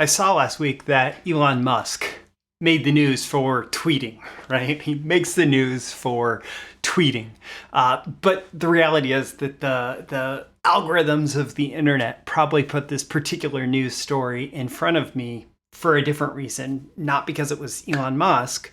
I saw last week that Elon Musk made the news for tweeting, right? He makes the news for tweeting. But the reality is that the algorithms of the internet probably put this particular news story in front of me for a different reason, not because it was Elon Musk,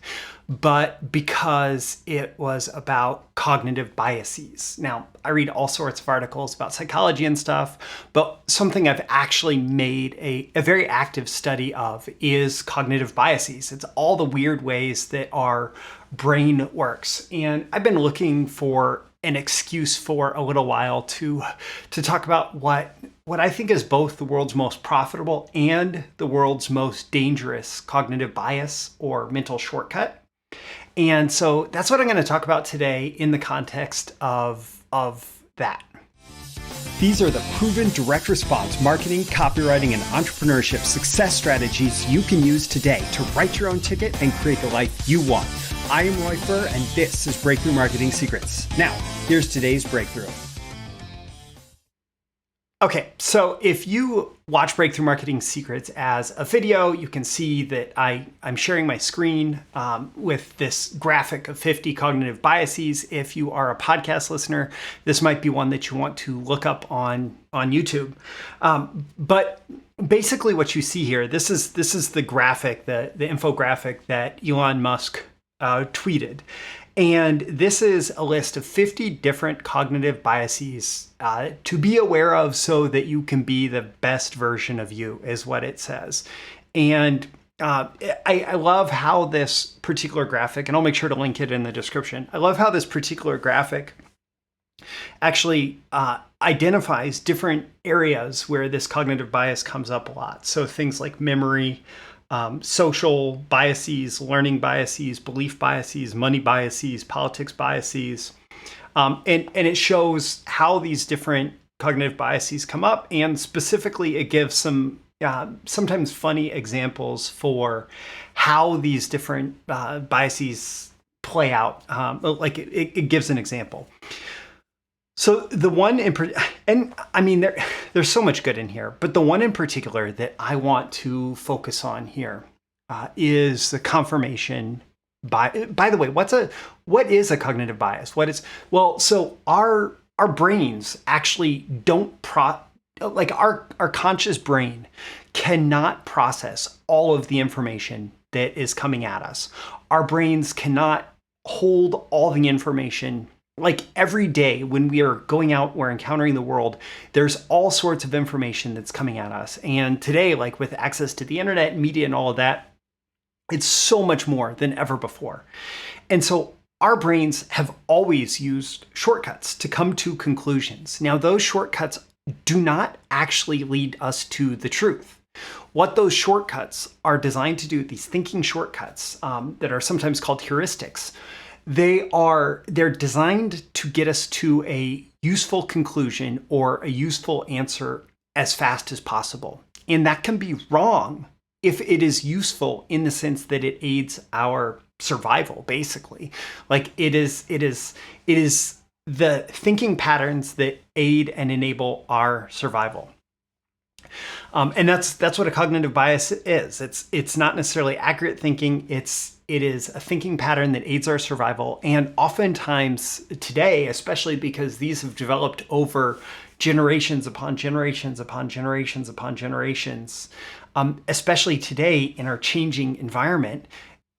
but because it was about cognitive biases. Now, I read all sorts of articles about psychology and stuff, but something I've actually made a very active study of is cognitive biases. It's all the weird ways that our brain works. And I've been looking for an excuse for a little while to talk about what I think is both the world's most profitable and the world's most dangerous cognitive bias or mental shortcut. And so that's what I'm going to talk about today in the context of that. These are the proven direct response marketing, copywriting, and entrepreneurship success strategies you can use today to write your own ticket and create the life you want. I am Roy Furr, and this is Breakthrough Marketing Secrets. Now, here's today's breakthrough. Okay, so if you watch Breakthrough Marketing Secrets as a video, you can see that I'm sharing my screen with this graphic of 50 cognitive biases. If you are a podcast listener, this might be one that you want to look up on YouTube. But basically what you see here, this is the graphic, the infographic that Elon Musk tweeted. And this is a list of 50 different cognitive biases to be aware of so that you can be the best version of you, is what it says. And I love how this particular graphic, and I'll make sure to link it in the description. I love how this particular graphic actually identifies different areas where this cognitive bias comes up a lot. So things like memory, social biases, learning biases, belief biases, money biases, politics biases. And it shows how these different cognitive biases come up. And specifically, it gives some sometimes funny examples for how these different biases play out. Like it gives an example. So the one and I mean, there's so much good in here, but the one in particular that I want to focus on here is the confirmation bias. By the way, what is a cognitive bias? So our brains actually don't like our conscious brain cannot process all of the information that is coming at us. Our brains cannot hold all the information. Like every day when we are going out, we're encountering the world, there's all sorts of information that's coming at us. And today, like with access to the internet, media, and all of that, it's so much more than ever before. And so our brains have always used shortcuts to come to conclusions. Now, those shortcuts do not actually lead us to the truth. What those shortcuts are designed to do, these thinking shortcuts that are sometimes called heuristics, they're designed to get us to a useful conclusion or a useful answer as fast as possible. And that can be wrong if it is useful in the sense that it aids our survival, basically. Like it is the thinking patterns that aid and enable our survival. And that's what a cognitive bias is. It's not necessarily accurate thinking. It is a thinking pattern that aids our survival. And oftentimes today, especially because these have developed over generations upon generations upon generations upon generations, especially today in our changing environment,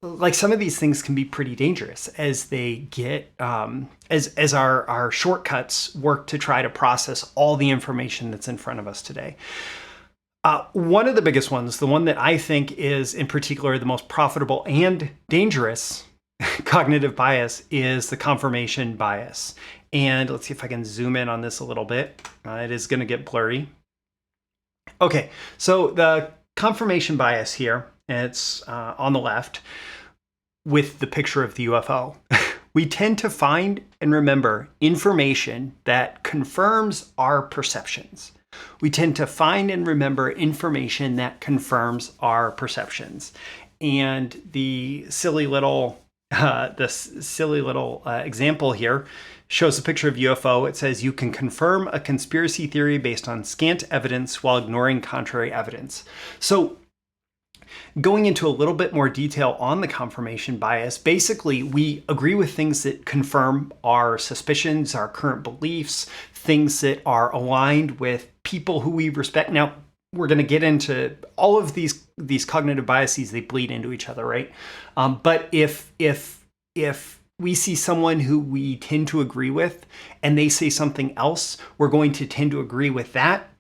like some of these things can be pretty dangerous as they get, as our shortcuts work to try to process all the information that's in front of us today. One of the biggest ones, the one that I think is in particular the most profitable and dangerous cognitive bias, is the confirmation bias. And let's see if I can zoom in on this a little bit. It is going to get blurry. Okay, so the confirmation bias here, it's on the left with the picture of the UFO. We tend to find and remember information that confirms our perceptions. We tend to find and remember information that confirms our perceptions. And the silly little example here shows a picture of UFO. It says you can confirm a conspiracy theory based on scant evidence while ignoring contrary evidence. So Going into a little bit more detail on the confirmation bias, basically we agree with things that confirm our suspicions, our current beliefs, things that are aligned with people who we respect. Now, we're going to get into all of these cognitive biases. They bleed into each other, right? But if we see someone who we tend to agree with and they say something else, we're going to tend to agree with that.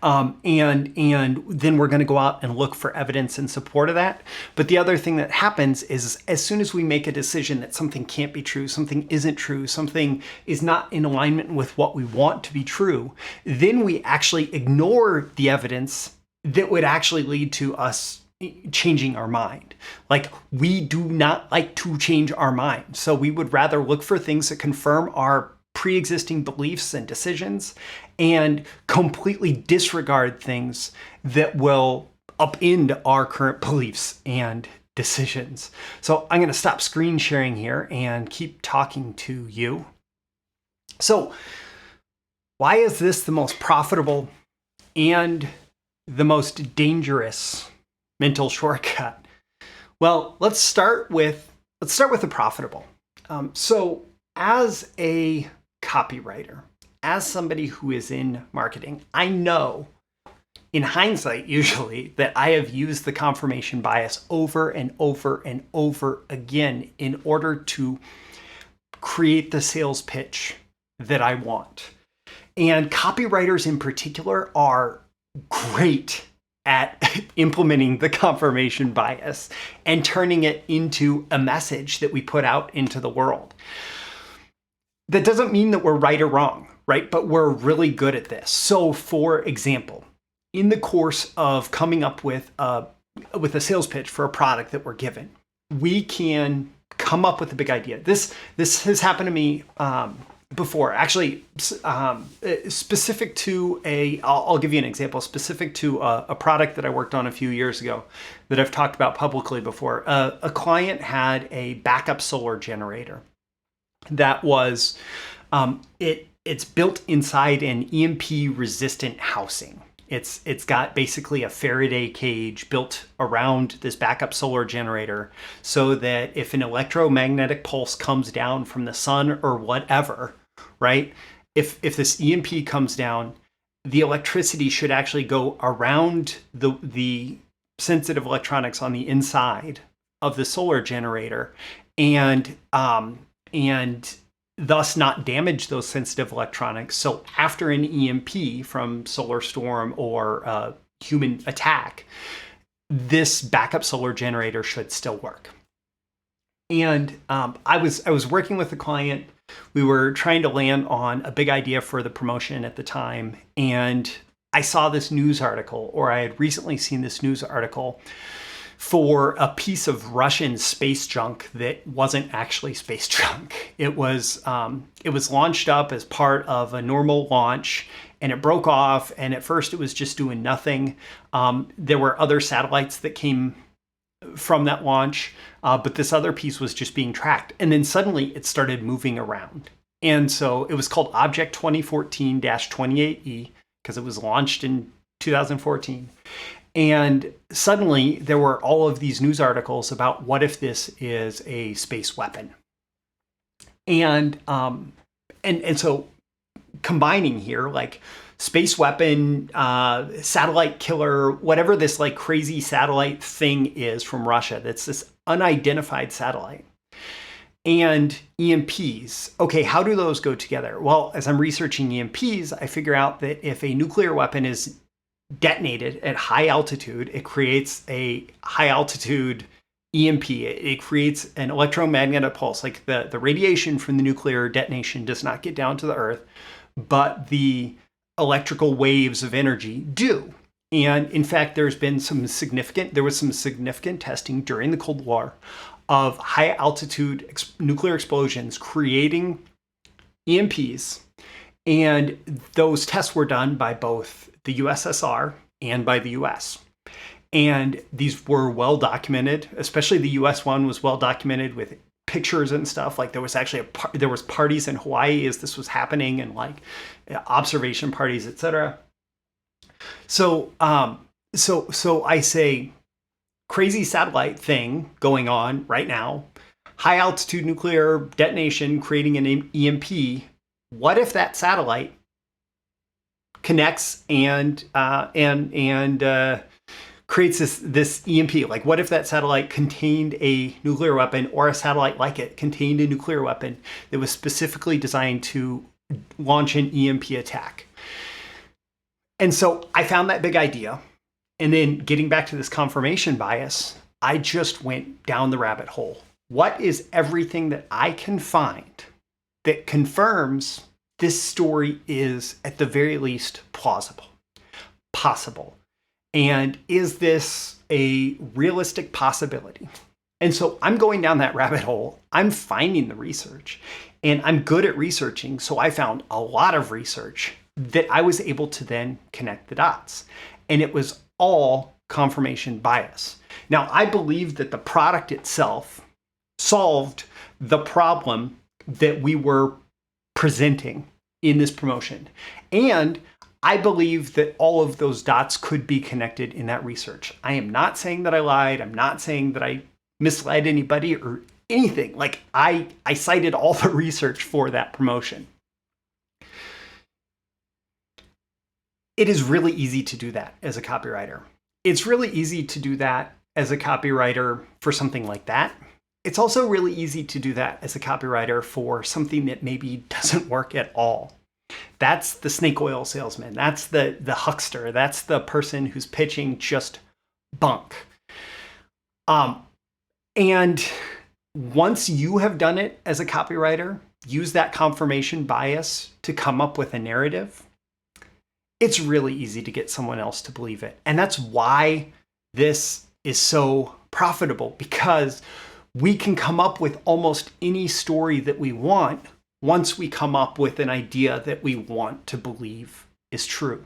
And then we're going to go out and look for evidence in support of that. But the other thing that happens is as soon as we make a decision that something can't be true, something isn't true, something is not in alignment with what we want to be true, then we actually ignore the evidence that would actually lead to us changing our mind. Like, we do not like to change our mind. So we would rather look for things that confirm our pre-existing beliefs and decisions and completely disregard things that will upend our current beliefs and decisions. So I'm going to stop screen sharing here and keep talking to you. So why is this the most profitable and the most dangerous mental shortcut? Well, let's start with the profitable. So as a copywriter, as somebody who is in marketing, I know in hindsight, usually, that I have used the confirmation bias over and over and over again in order to create the sales pitch that I want. And copywriters in particular are great at implementing the confirmation bias and turning it into a message that we put out into the world. That doesn't mean that we're right or wrong, right? But we're really good at this. So for example, in the course of coming up with a sales pitch for a product that we're given, we can come up with a big idea. This has happened to me before, actually, specific to I'll give you an example, specific to a product that I worked on a few years ago that I've talked about publicly before. A client had a backup solar generator that was, it's built inside an EMP resistant housing. It's got basically a Faraday cage built around this backup solar generator so that if an electromagnetic pulse comes down from the sun or whatever, right? If this EMP comes down, the electricity should actually go around the sensitive electronics on the inside of the solar generator and thus not damage those sensitive electronics. So after an EMP from solar storm or human attack, this backup solar generator should still work. And I was working with a client. We were trying to land on a big idea for the promotion at the time. And I saw this news article, or I had recently seen this news article for a piece of Russian space junk that wasn't actually space junk. It was launched up as part of a normal launch, and it broke off. And at first, it was just doing nothing. There were other satellites that came from that launch, but this other piece was just being tracked. And then suddenly, it started moving around. And so it was called Object 2014-28E because it was launched in 2014. And suddenly there were all of these news articles about what if this is a space weapon. And so combining here, like space weapon, satellite killer, whatever this like crazy satellite thing is from Russia, that's this unidentified satellite, and EMPs. Okay, how do those go together? Well, as I'm researching EMPs, I figure out that if a nuclear weapon is detonated at high altitude, it creates a high altitude EMP. It creates an electromagnetic pulse. Like the radiation from the nuclear detonation does not get down to the earth, but the electrical waves of energy do. And in fact, there was some significant testing during the Cold War of high altitude nuclear explosions creating EMPs. And those tests were done by both the USSR and by the US. And these were well documented, especially the US one was well documented with pictures and stuff. Like there was actually there was parties in Hawaii as this was happening, and like observation parties, etc. So I say, crazy satellite thing going on right now, high altitude nuclear detonation creating an EMP. What if that satellite connects and creates this EMP? Like, what if that satellite contained a nuclear weapon, or a satellite like it contained a nuclear weapon that was specifically designed to launch an EMP attack? And so I found that big idea. And then getting back to this confirmation bias, I just went down the rabbit hole. What is everything that I can find that confirms this story is at the very least plausible, possible? And is this a realistic possibility? And so I'm going down that rabbit hole. I'm finding the research, and I'm good at researching. So I found a lot of research that I was able to then connect the dots. And it was all confirmation bias. Now, I believe that the product itself solved the problem that we were presenting in this promotion. And I believe that all of those dots could be connected in that research. I am not saying that I lied. I'm not saying that I misled anybody or anything. Like, I cited all the research for that promotion. It is really easy to do that as a copywriter. It's really easy to do that as a copywriter for something like that. It's also really easy to do that as a copywriter for something that maybe doesn't work at all. That's the snake oil salesman. That's the huckster. That's the person who's pitching just bunk. And once you have done it as a copywriter, use that confirmation bias to come up with a narrative, it's really easy to get someone else to believe it. And that's why this is so profitable, because we can come up with almost any story that we want once we come up with an idea that we want to believe is true.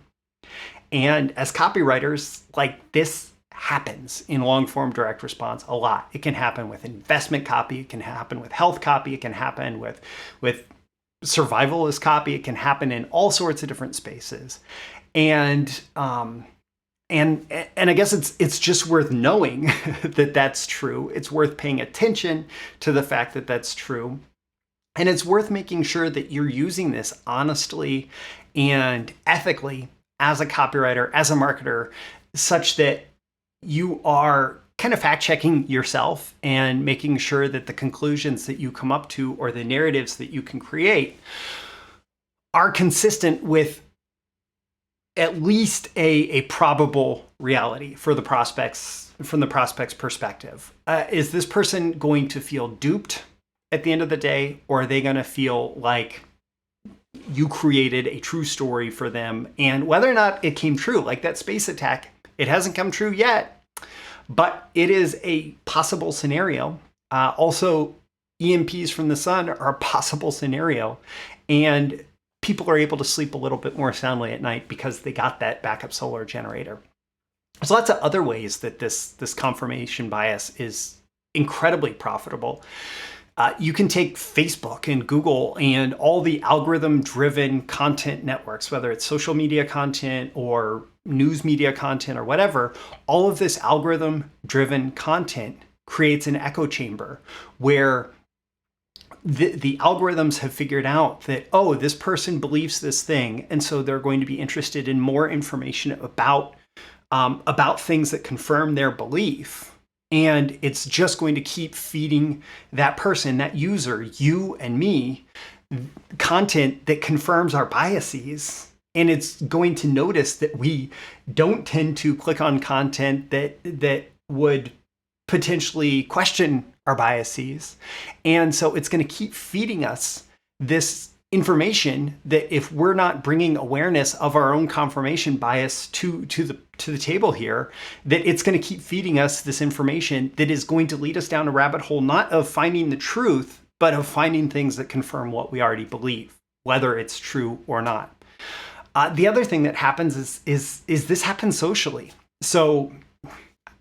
And as copywriters, like, this happens in long form direct response a lot. It can happen with investment copy. It can happen with health copy. It can happen with survivalist copy. It can happen in all sorts of different spaces. And I guess it's just worth knowing that that's true. It's worth paying attention to the fact that that's true. And it's worth making sure that you're using this honestly and ethically as a copywriter, as a marketer, such that you are kind of fact checking yourself and making sure that the conclusions that you come up to or the narratives that you can create are consistent with at least a probable reality for the prospects, from the prospect's perspective. Is this person going to feel duped at the end of the day, or are they going to feel like you created a true story for them? And whether or not it came true, like that space attack, it hasn't come true yet, but it is a possible scenario. Also, EMPs from the sun are a possible scenario. And people are able to sleep a little bit more soundly at night because they got that backup solar generator. There's lots of other ways that this confirmation bias is incredibly profitable. You can take Facebook and Google and all the algorithm-driven content networks, whether it's social media content or news media content or whatever. All of this algorithm-driven content creates an echo chamber where the algorithms have figured out that, oh, this person believes this thing, and so they're going to be interested in more information about things that confirm their belief. And it's just going to keep feeding that person, that user, you and me, content that confirms our biases. And it's going to notice that we don't tend to click on content that would potentially question our biases. And so it's going to keep feeding us this information that, if we're not bringing awareness of our own confirmation bias to the table here, that it's going to keep feeding us this information that is going to lead us down a rabbit hole, not of finding the truth, but of finding things that confirm what we already believe, whether it's true or not. The other thing that happens is this happens socially. So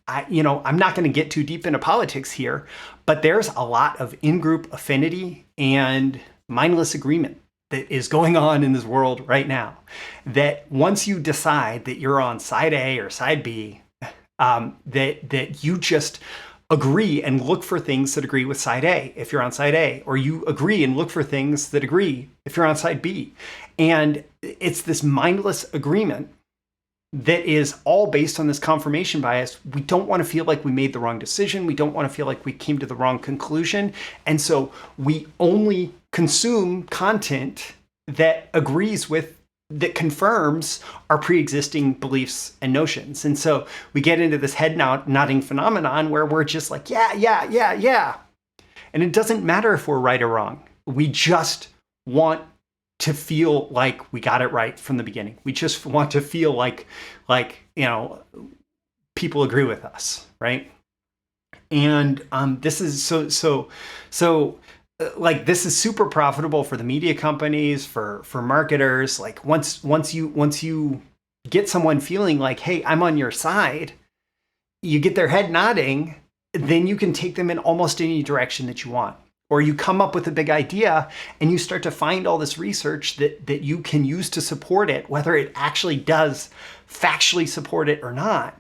I'm not going to get too deep into politics here, but there's a lot of in-group affinity and mindless agreement that is going on in this world right now. That once you decide that you're on side A or side B, that you just agree and look for things that agree with side A if you're on side A, or you agree and look for things that agree if you're on side B. And it's this mindless agreement that is all based on this confirmation bias. We don't want to feel like we made the wrong decision. We don't want to feel like we came to the wrong conclusion. And so we only consume content that agrees with, that confirms our pre-existing beliefs and notions. And so we get into this head nodding phenomenon where we're just like, yeah. And it doesn't matter if we're right or wrong. We just want to feel like we got it right from the beginning. We just want to feel like, people agree with us, right? And this is this is super profitable for the media companies, for marketers. Like once you get someone feeling like, hey, I'm on your side, you get their head nodding, then you can take them in almost any direction that you want. Or you come up with a big idea and you start to find all this research that you can use to support it, whether it actually does factually support it or not.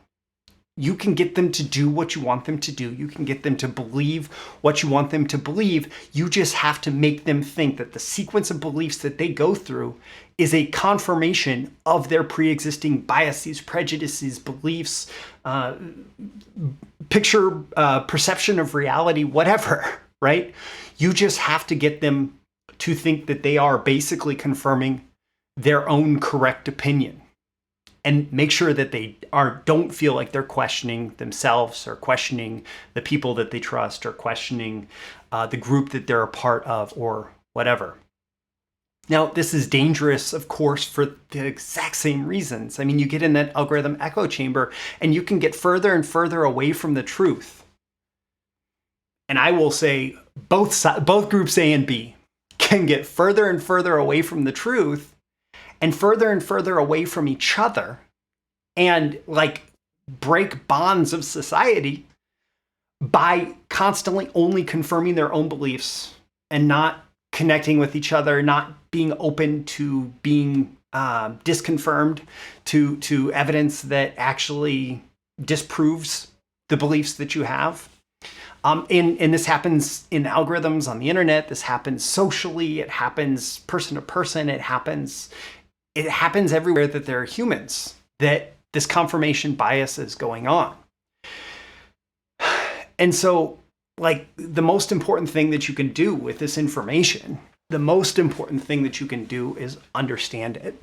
You can get them to do what you want them to do. You can get them to believe what you want them to believe. You just have to make them think that the sequence of beliefs that they go through is a confirmation of their pre-existing biases, prejudices, beliefs, perception of reality, whatever, right? You just have to get them to think that they are basically confirming their own correct opinion. And make sure that they don't feel like they're questioning themselves or questioning the people that they trust or questioning the group that they're a part of or whatever. Now, this is dangerous, of course, for the exact same reasons. I mean, you get in that algorithm echo chamber and you can get further and further away from the truth. And I will say both groups A and B can get further and further away from the truth and further away from each other and break bonds of society by constantly only confirming their own beliefs and not connecting with each other, not being open to being disconfirmed, to evidence that actually disproves the beliefs that you have. And this happens in algorithms on the internet. This happens socially. It happens person to person. It happens everywhere that there are humans, that this confirmation bias is going on. And so, the most important thing that you can do with this information, the most important thing that you can do is understand it.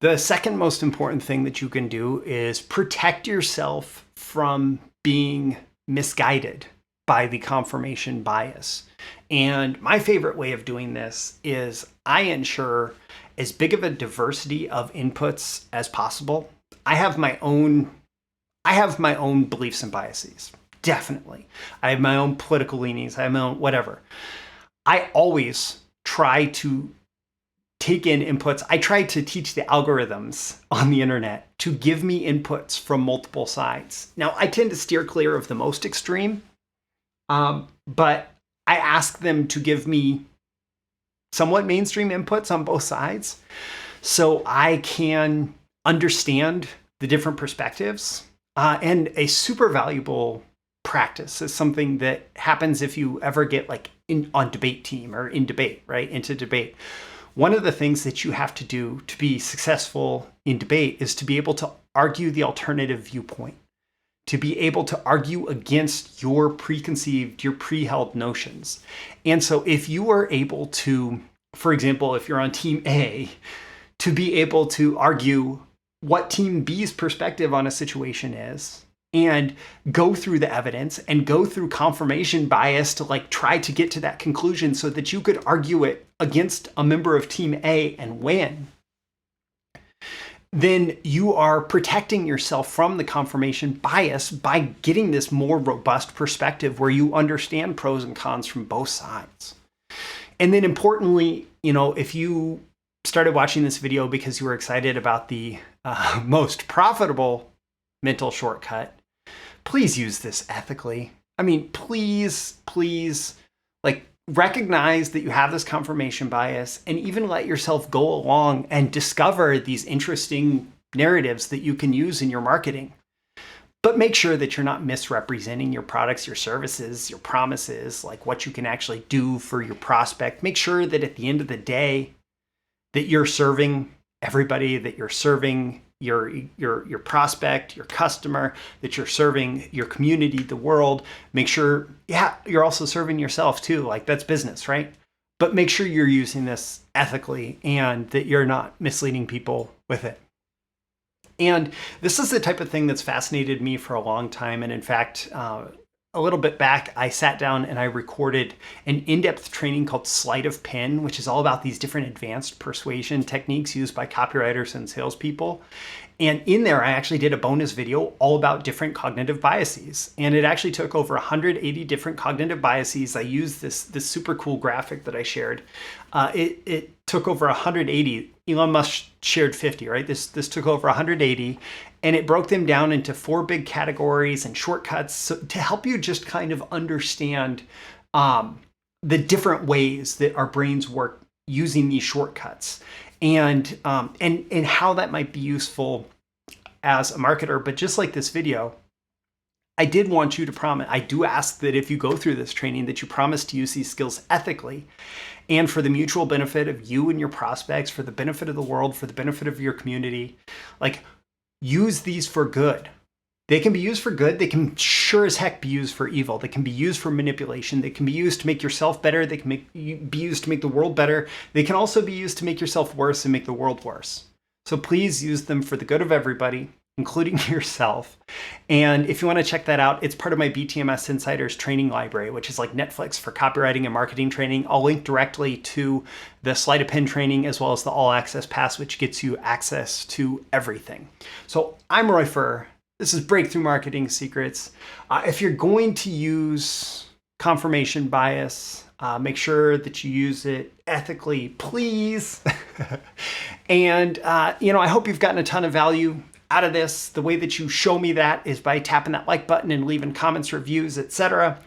The second most important thing that you can do is protect yourself from being misguided by the confirmation bias. And my favorite way of doing this is I ensure as big of a diversity of inputs as possible. I have my own beliefs and biases. Definitely. I have my own political leanings. I have my own whatever. I always try to take in inputs. I try to teach the algorithms on the internet to give me inputs from multiple sides. Now, I tend to steer clear of the most extreme, but I ask them to give me somewhat mainstream inputs on both sides so I can understand the different perspectives. And a super valuable practice is something that happens if you ever get on debate team or in debate, right? Into debate. One of the things that you have to do to be successful in debate is to be able to argue the alternative viewpoint, to be able to argue against your pre-held notions. And so if you are able to, for example, if you're on team A, to be able to argue what team B's perspective on a situation is and go through the evidence and go through confirmation bias to try to get to that conclusion so that you could argue it against a member of team A and win, then you are protecting yourself from the confirmation bias by getting this more robust perspective where you understand pros and cons from both sides. And then importantly, if you started watching this video because you were excited about the most profitable mental shortcut, please use this ethically. I mean, please, recognize that you have this confirmation bias and even let yourself go along and discover these interesting narratives that you can use in your marketing. But make sure that you're not misrepresenting your products, your services, your promises, like what you can actually do for your prospect. Make sure that at the end of the day that you're serving everybody, that you're serving your prospect, your customer, that you're serving your community, the world. Make sure, you're also serving yourself too. Like, that's business, right? But make sure you're using this ethically and that you're not misleading people with it. And this is the type of thing that's fascinated me for a long time. And in fact, a little bit back, I sat down and I recorded an in-depth training called Sleight of Pen, which is all about these different advanced persuasion techniques used by copywriters and salespeople. And in there, I actually did a bonus video all about different cognitive biases. And it actually took over 180 different cognitive biases. I used this super cool graphic that I shared. It took over 180. Elon Musk shared 50, right? This took over 180. And it broke them down into 4 big categories and shortcuts to help you just kind of understand the different ways that our brains work using these shortcuts. And how that might be useful as a marketer. But just like this video, I did want you to promise, I do ask that if you go through this training that you promise to use these skills ethically and for the mutual benefit of you and your prospects, for the benefit of the world, for the benefit of your community. Like, use these for good. They can be used for good. They can sure as heck be used for evil. They can be used for manipulation. They can be used to make yourself better. They can be used to make the world better. They can also be used to make yourself worse and make the world worse. So please use them for the good of everybody, including yourself. And if you want to check that out, it's part of my BTMS Insiders training library, which is like Netflix for copywriting and marketing training. I'll link directly to the Sleight of Pen training as well as the All-Access Pass, which gets you access to everything. So I'm Roy Furr. This is Breakthrough Marketing Secrets. If you're going to use confirmation bias, make sure that you use it ethically, please. And, I hope you've gotten a ton of value out of this. The way that you show me that is by tapping that like button and leaving comments, reviews, etc.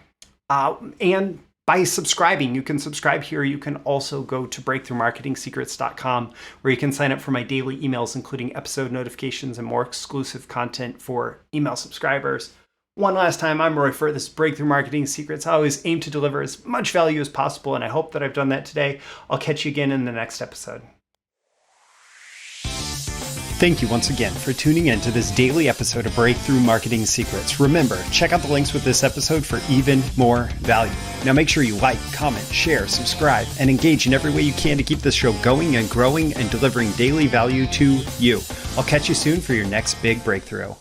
And by subscribing. You can subscribe here. You can also go to breakthroughmarketingsecrets.com where you can sign up for my daily emails, including episode notifications and more exclusive content for email subscribers. One last time, I'm Roy Furr. This is Breakthrough Marketing Secrets. I always aim to deliver as much value as possible, and I hope that I've done that today. I'll catch you again in the next episode. Thank you once again for tuning in to this daily episode of Breakthrough Marketing Secrets. Remember, check out the links with this episode for even more value. Now make sure you like, comment, share, subscribe, and engage in every way you can to keep this show going and growing and delivering daily value to you. I'll catch you soon for your next big breakthrough.